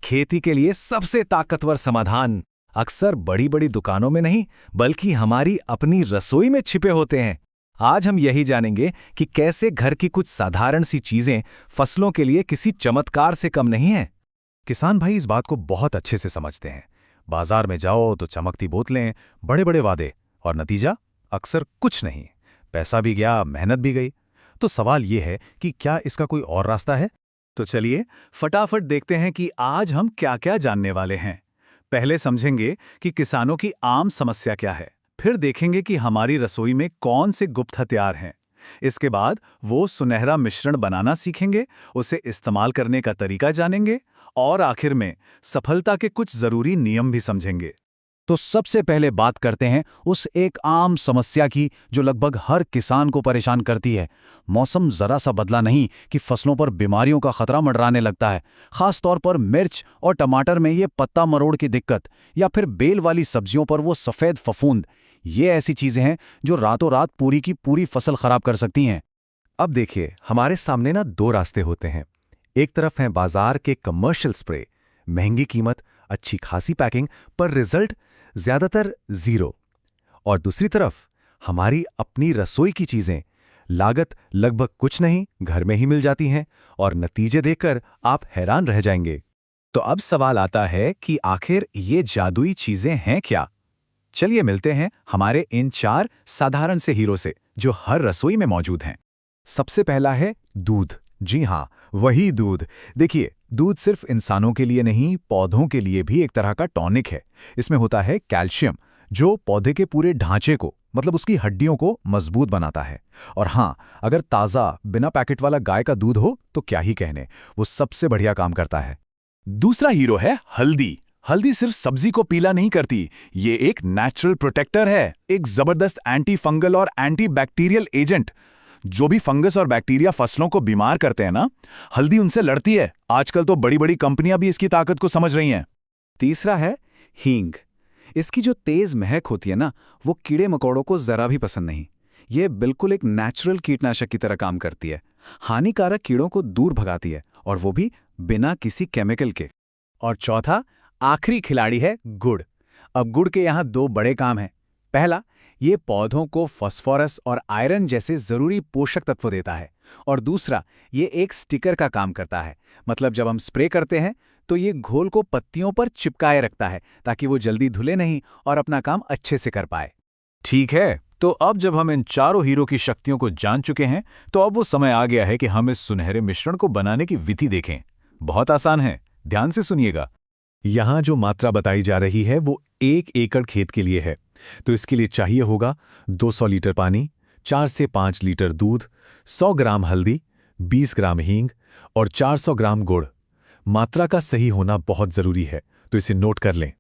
खेती के लिए सबसे ताकतवर समाधान अक्सर बड़ी बड़ी दुकानों में नहीं बल्कि हमारी अपनी रसोई में छिपे होते हैं। आज हम यही जानेंगे कि कैसे घर की कुछ साधारण सी चीजें फसलों के लिए किसी चमत्कार से कम नहीं है। किसान भाई इस बात को बहुत अच्छे से समझते हैं। बाजार में जाओ तो चमकती बोतलें, बड़े बड़े वादे और नतीजा अक्सर कुछ नहीं। पैसा भी गया, मेहनत भी गई। तो सवाल ये है कि क्या इसका कोई और रास्ता है? तो चलिए फटाफट देखते हैं कि आज हम क्या-क्या जानने वाले हैं। पहले समझेंगे कि किसानों की आम समस्या क्या है, फिर देखेंगे कि हमारी रसोई में कौन से गुप्त हथियार हैं। इसके बाद वो सुनहरा मिश्रण बनाना सीखेंगे, उसे इस्तेमाल करने का तरीका जानेंगे और आखिर में सफलता के कुछ जरूरी नियम भी समझेंगे। तो सबसे पहले बात करते हैं उस एक आम समस्या की जो लगभग हर किसान को परेशान करती है। मौसम जरा सा बदला नहीं कि फसलों पर बीमारियों का खतरा मंडराने लगता है। खास तौर पर मिर्च और टमाटर में ये पत्ता मरोड़ की दिक्कत, या फिर बेल वाली सब्जियों पर वो सफेद फफूंद। ये ऐसी चीजें हैं जो रातों रात पूरी की पूरी फसल खराब कर सकती हैं। अब देखिए, हमारे सामने ना दो रास्ते होते हैं। एक तरफ है बाजार के कमर्शियल स्प्रे, महंगी कीमत, अच्छी खासी पैकिंग, पर रिजल्ट ज्यादातर जीरो। और दूसरी तरफ हमारी अपनी रसोई की चीजें, लागत लगभग कुछ नहीं, घर में ही मिल जाती हैं और नतीजे देखकर आप हैरान रह जाएंगे। तो अब सवाल आता है कि आखिर ये जादुई चीजें हैं क्या? चलिए मिलते हैं हमारे इन 4 साधारण से हीरो से जो हर रसोई में मौजूद हैं। सबसे पहला है दूध। जी हाँ, वही दूध। देखिए, दूध सिर्फ इंसानों के लिए नहीं, पौधों के लिए भी एक तरह का टॉनिक है। इसमें होता है कैल्शियम, जो पौधे के पूरे ढांचे को, मतलब उसकी हड्डियों को मजबूत बनाता है। और हाँ, अगर ताज़ा बिना पैकेट वाला गाय का दूध हो तो क्या ही कहने, वो सबसे बढ़िया काम करता है। दूसरा हीरो है हल्दी। हल्दी सिर्फ सब्जी को पीला नहीं करती, ये एक नेचुरल प्रोटेक्टर है, एक जबरदस्त एंटी फंगल और एंटी बैक्टीरियल एजेंट। जो भी फंगस और बैक्टीरिया फसलों को बीमार करते हैं ना, हल्दी उनसे लड़ती है। आजकल तो बड़ी बड़ी कंपनियां भी इसकी ताकत को समझ रही हैं। तीसरा है हींग। इसकी जो तेज महक होती है ना, वो कीड़े मकोड़ों को जरा भी पसंद नहीं। ये बिल्कुल एक नेचुरल कीटनाशक की तरह काम करती है। हानिकारक कीड़ों को दूर भगाती है, और वो भी बिना किसी केमिकल के। और चौथा, आखिरी खिलाड़ी है गुड़। अब गुड़ के यहाँ 2 बड़े काम हैं। पहला, ये पौधों को फास्फोरस और आयरन जैसे जरूरी पोषक तत्व देता है। और दूसरा, ये एक स्टिकर का काम करता है। मतलब जब हम स्प्रे करते हैं तो ये घोल को पत्तियों पर चिपकाए रखता है ताकि वो जल्दी धुले नहीं और अपना काम अच्छे से कर पाए। ठीक है, तो अब जब हम इन चारों हीरो की शक्तियों को जान चुके हैं, तो अब वो समय आ गया है कि हम इस सुनहरे मिश्रण को बनाने की विधि देखें। बहुत आसान है, ध्यान से सुनिएगा। यहाँ जो मात्रा बताई जा रही है वो 1 एकड़ खेत के लिए है। तो इसके लिए चाहिए होगा 200 लीटर पानी, 4 से 5 लीटर दूध, 100 ग्राम हल्दी, 20 ग्राम हींग और 400 ग्राम गुड़। मात्रा का सही होना बहुत जरूरी है, तो इसे नोट कर लें।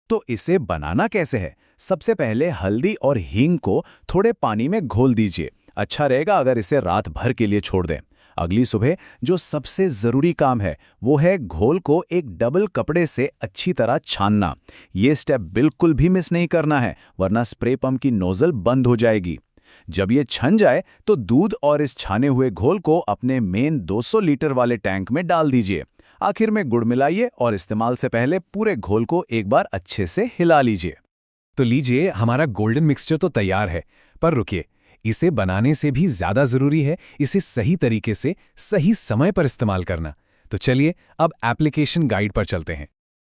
तो इसे बनाना कैसे है? सबसे पहले हल्दी और हींग को थोड़े पानी में घोल दीजिए। अच्छा रहेगा अगर इसे रात भर के लिए छोड़ दें। अगली सुबह जो सबसे जरूरी काम है वो है घोल को एक डबल कपड़े से अच्छी तरह छानना। ये स्टेप बिल्कुल भी मिस नहीं करना है, वरना स्प्रे पंप की नोजल बंद हो जाएगी। जब ये छन जाए तो दूध और इस छाने हुए घोल को अपने मेन 200 लीटर वाले टैंक में डाल दीजिए। आखिर में गुड़ मिलाइए और इस्तेमाल से पहले पूरे घोल को एक बार अच्छे से हिला लीजिए। तो लीजिए, हमारा गोल्डन मिक्सचर तो तैयार है। पर रुकिए, इसे बनाने से भी ज्यादा जरूरी है इसे सही तरीके से सही समय पर इस्तेमाल करना। तो चलिए अब एप्लीकेशन गाइड पर चलते हैं।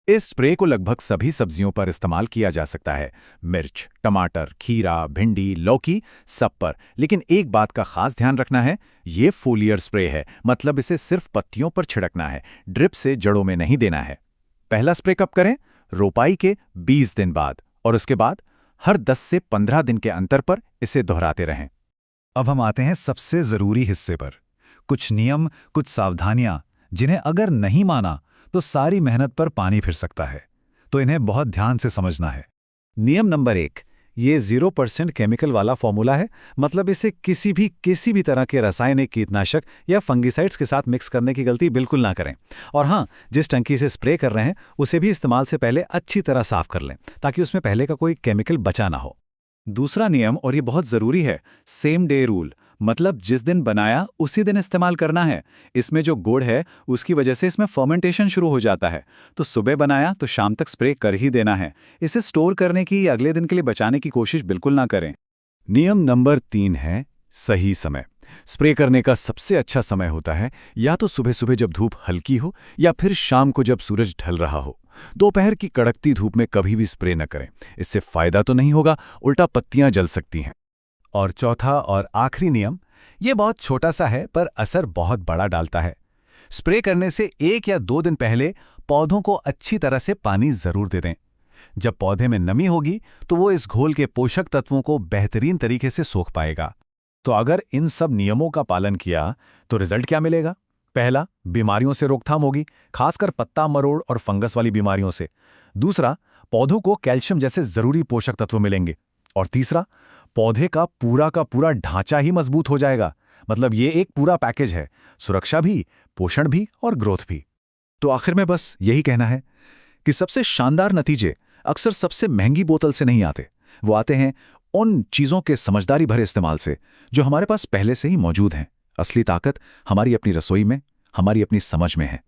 इस स्प्रे को लगभग सभी सब्जियों पर इस्तेमाल किया जा सकता है। मिर्च, टमाटर, खीरा, भिंडी, लौकी, सब पर। लेकिन एक बात का खास ध्यान रखना है, ये फोलियर स्प्रे है, मतलब इसे सिर्फ पत्तियों पर छिड़कना है, ड्रिप से जड़ों में नहीं देना है। पहला स्प्रे कब करें? रोपाई के 20 दिन बाद, और उसके बाद हर 10 से 15 दिन के अंतर पर इसे दोहराते रहें। अब हम आते हैं सबसे जरूरी हिस्से पर। कुछ नियम, कुछ सावधानियां, जिन्हें अगर नहीं माना तो सारी मेहनत पर पानी फिर सकता है। तो इन्हें बहुत ध्यान से समझना है। नियम नंबर 1, ये 0% केमिकल वाला फॉर्मूला है। मतलब इसे किसी भी तरह के रासायनिक कीटनाशक या फंगिसाइड्स के साथ मिक्स करने की गलती बिल्कुल ना करें। और हाँ, जिस टंकी से स्प्रे कर रहे हैं उसे भी इस्तेमाल से पहले अच्छी तरह साफ कर लें ताकि उसमें पहले का कोई केमिकल बचा ना हो। दूसरा नियम, और ये बहुत ज़रूरी है, सेम डे रूल। मतलब जिस दिन बनाया उसी दिन इस्तेमाल करना है। इसमें जो गुड़ है उसकी वजह से इसमें फर्मेंटेशन शुरू हो जाता है। तो सुबह बनाया तो शाम तक स्प्रे कर ही देना है। इसे स्टोर करने की या अगले दिन के लिए बचाने की कोशिश बिल्कुल ना करें। नियम नंबर 3 है सही समय। स्प्रे करने का सबसे अच्छा समय होता है या तो सुबह सुबह जब धूप हल्की हो या फिर शाम को जब सूरज ढल रहा हो। दोपहर की कड़कती धूप में कभी भी स्प्रे न करें। इससे फायदा तो नहीं होगा, उल्टा पत्तियां जल सकती हैं। और चौथा और आखिरी नियम, ये बहुत छोटा सा है पर असर बहुत बड़ा डालता है। स्प्रे करने से 1 या 2 दिन पहले पौधों को अच्छी तरह से पानी जरूर दे दें। जब पौधे में नमी होगी तो वो इस घोल के पोषक तत्वों को बेहतरीन तरीके से सोख पाएगा। तो अगर इन सब नियमों का पालन किया तो रिजल्ट क्या मिलेगा? पहला, बीमारियों से रोकथाम होगी, खासकर पत्ता मरोड़ और फंगस वाली बीमारियों से। दूसरा, पौधों को कैल्शियम जैसे जरूरी पोषक तत्व मिलेंगे। और तीसरा, पौधे का पूरा ढांचा ही मजबूत हो जाएगा। मतलब ये एक पूरा पैकेज है, सुरक्षा भी, पोषण भी और ग्रोथ भी। तो आखिर में बस यही कहना है कि सबसे शानदार नतीजे अक्सर सबसे महंगी बोतल से नहीं आते। वो आते हैं उन चीज़ों के समझदारी भरे इस्तेमाल से जो हमारे पास पहले से ही मौजूद हैं। असली ताकत हमारी अपनी रसोई में, हमारी अपनी समझ में है।